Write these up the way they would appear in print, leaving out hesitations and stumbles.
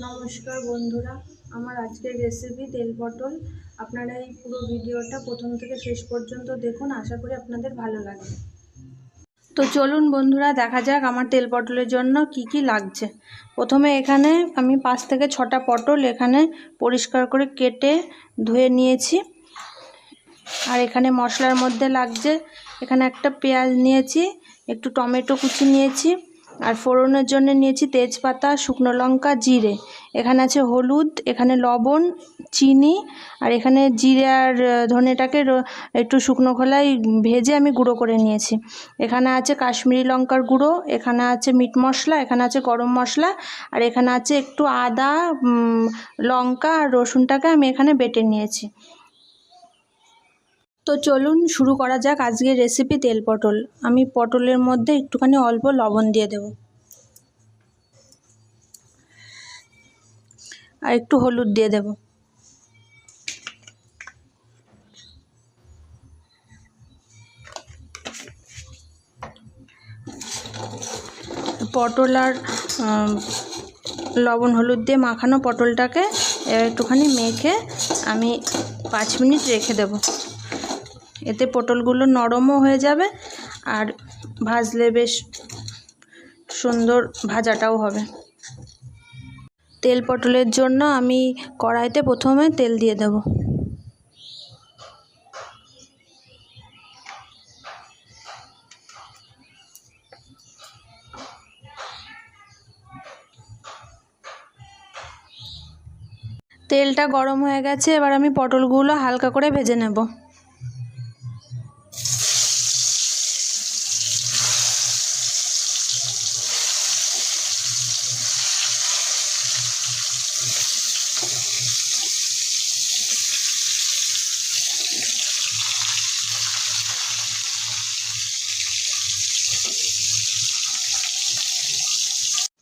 নমস্কার বন্ধুরা, আমার আজকের রেসিপি তেল পটল। আপনারা এই পুরো ভিডিওটা প্রথম থেকে শেষ পর্যন্ত দেখুন, আশা করি আপনাদের ভালো লাগবে। তো চলুন বন্ধুরা, দেখা যাক আমার তেল পটলের জন্য কি কি লাগছে। প্রথমে এখানে আমি 5 থেকে 6টা পটল এখানে পরিষ্কার করে কেটে ধুয়ে নিয়েছি। আর এখানে মশলার মধ্যে লাগছে, এখানে একটা পেঁয়াজ নিয়েছি, একটু টমেটো কুচি নিয়েছি, আর ফোড়নের জন্য নিয়েছি তেজপাতা, শুকনো লঙ্কা, জিরে। এখানে আছে হলুদ, এখানে লবণ, চিনি, আর এখানে জিরে আর ধনেটাকে একটু শুকনো খোলায় ভেজে আমি গুঁড়ো করে নিয়েছি। এখানে আছে কাশ্মীরি লঙ্কার গুঁড়ো, এখানে আছে মিট মশলা, এখানে আছে গরম মশলা, আর এখানে আছে একটু আদা, লঙ্কা আর রসুনটাকে আমি এখানে বেটে নিয়েছি। তো চলুন শুরু করা যাক আজকের রেসিপি তেল পটল। আমি পটলের মধ্যে একটুখানি অল্প লবণ দিয়ে দেব, আর একটু হলুদ দিয়ে দেব। পটল আর লবণ হলুদ দিয়ে মাখানো পটলটাকে একটুখানি মেখে আমি 5 মিনিট রেখে দেব। এতে পটলগুলো নরমও হয়ে যাবে আর ভাজলে বেশ সুন্দর ভাজাটাও হবে। তেল পটলের জন্য আমি কড়াইতে প্রথমে তেল দিয়ে দেব। তেলটা গরম হয়ে গেছে, এবার আমি পটলগুলো হালকা করে ভেজে নেব।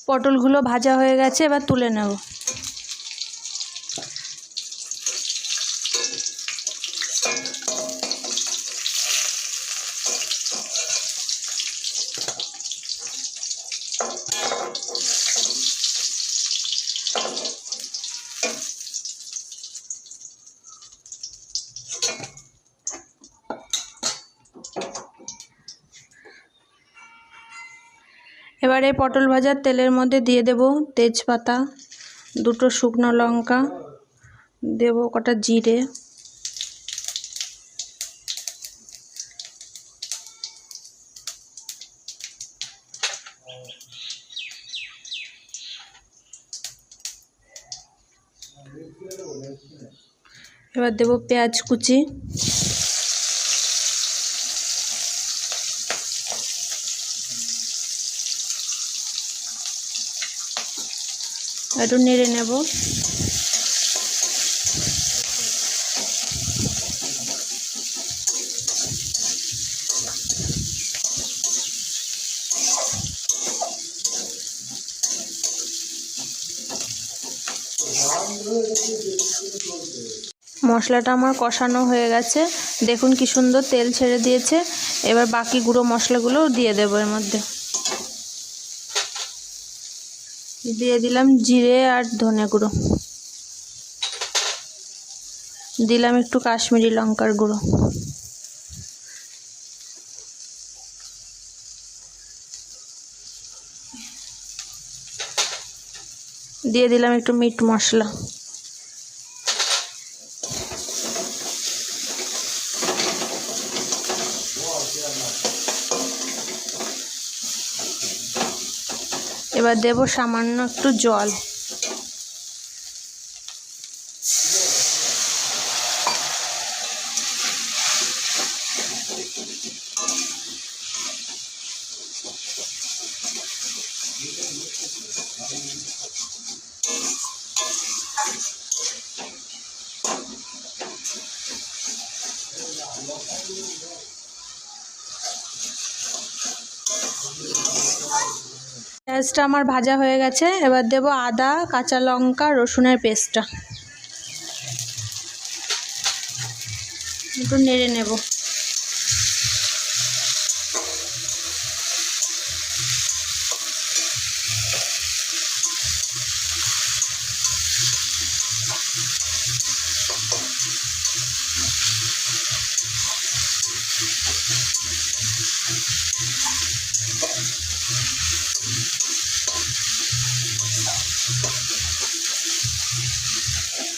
পটলগুলো ভাজা হয়ে গেছে, এবার তুলে নেব। এবার এই পটল ভাজার তেলের মধ্যে দিয়ে দেব তেজপাতা, 2টো শুকনো লঙ্কা, দেব কটা জিরে, এবার দেব পেঁয়াজ কুচি, একটু নেড়ে নেব। মশলাটা আমার কষানো হয়ে গেছে, দেখুন কি সুন্দর তেল ছেড়ে দিয়েছে। এবার বাকি গুঁড়ো মশলাগুলো দিয়ে দেবো এর মধ্যে। দিয়ে দিলাম জিরে আর ধনে গুঁড়ো, দিলাম একটু কাশ্মীরি লঙ্কার গুঁড়ো, দিয়ে দিলাম একটু মিট মশলা। এবার দেব সামান্য একটু জল। পেঁয়াজটা আমার ভাজা হয়ে গেছে, এবার দেব আদা, কাঁচা লঙ্কা, রসুনের পেস্টটা, একটু নেড়ে নেব।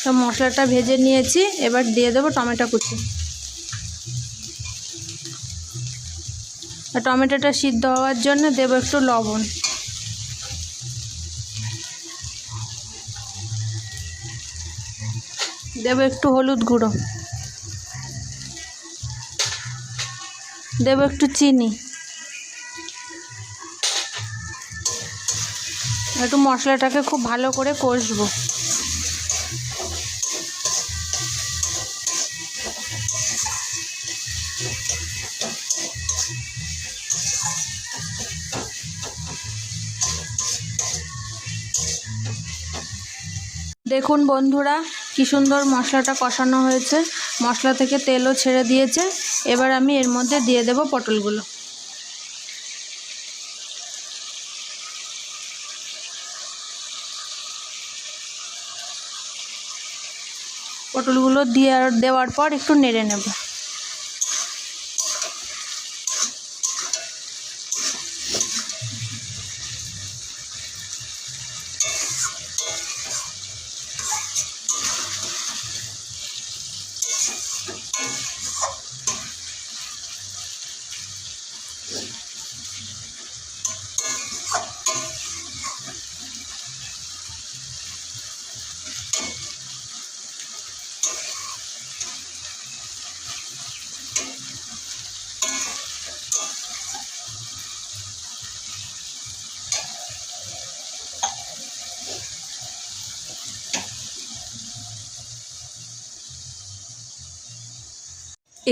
তো মশলাটা ভেজে নিয়েছি, এবার দিয়ে দেবো টমেটো কুচি। টমেটোটা সিদ্ধ হওয়ার জন্য দেবো একটু লবণ, দেবো একটু হলুদ গুঁড়ো, দেবো একটু চিনি, একটু মশলাটাকে খুব ভালো করে কষবো। দেখুন বন্ধুরা, কি সুন্দর মশলাটা কষানো হয়েছে, মশলা থেকে তেলও ছেড়ে দিয়েছে। এবার আমি এর মধ্যে দিয়ে দেব পটলগুলো। পটলগুলো দেওয়ার পর একটু নেড়ে নেব।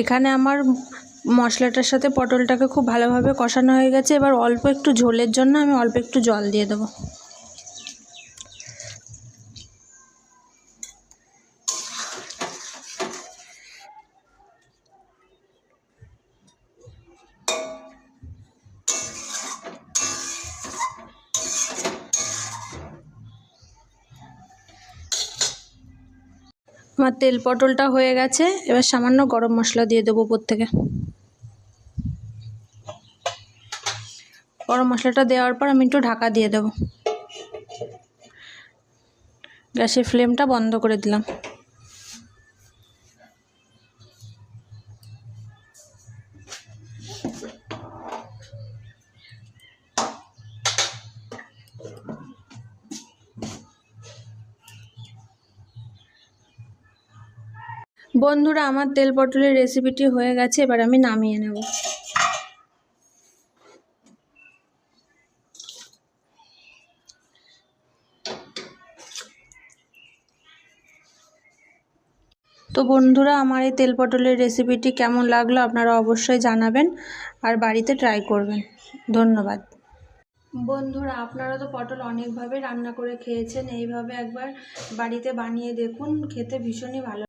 এখানে আমার মশলাটার সাথে পটলটাকে খুব ভালোভাবে কষানো হয়ে গেছে। এবার অল্প একটু ঝোলের জন্য আমি অল্প একটু জল দিয়ে দেবো। আমার তেল পটলটা হয়ে গেছে, এবার সামান্য গরম মশলা দিয়ে দেবো উপর থেকে। গরম মশলাটা দেওয়ার পর আমি একটু ঢাকা দিয়ে দেবো। গ্যাসের ফ্লেমটা বন্ধ করে দিলাম। বন্ধুরা, আমার তেল পটলের রেসিপিটি হয়ে গেছে, এবার আমি নামিয়ে নেব। তো বন্ধুরা, আমার এই তেল পটলের রেসিপিটি কেমন লাগলো আপনারা অবশ্যই জানাবেন আর বাড়িতে ট্রাই করবেন। ধন্যবাদ। বন্ধুরা, আপনারা তো পটল অনেকভাবে রান্না করে খেয়েছেন, এইভাবে একবার বাড়িতে বানিয়ে দেখুন, খেতে ভীষণই ভালো।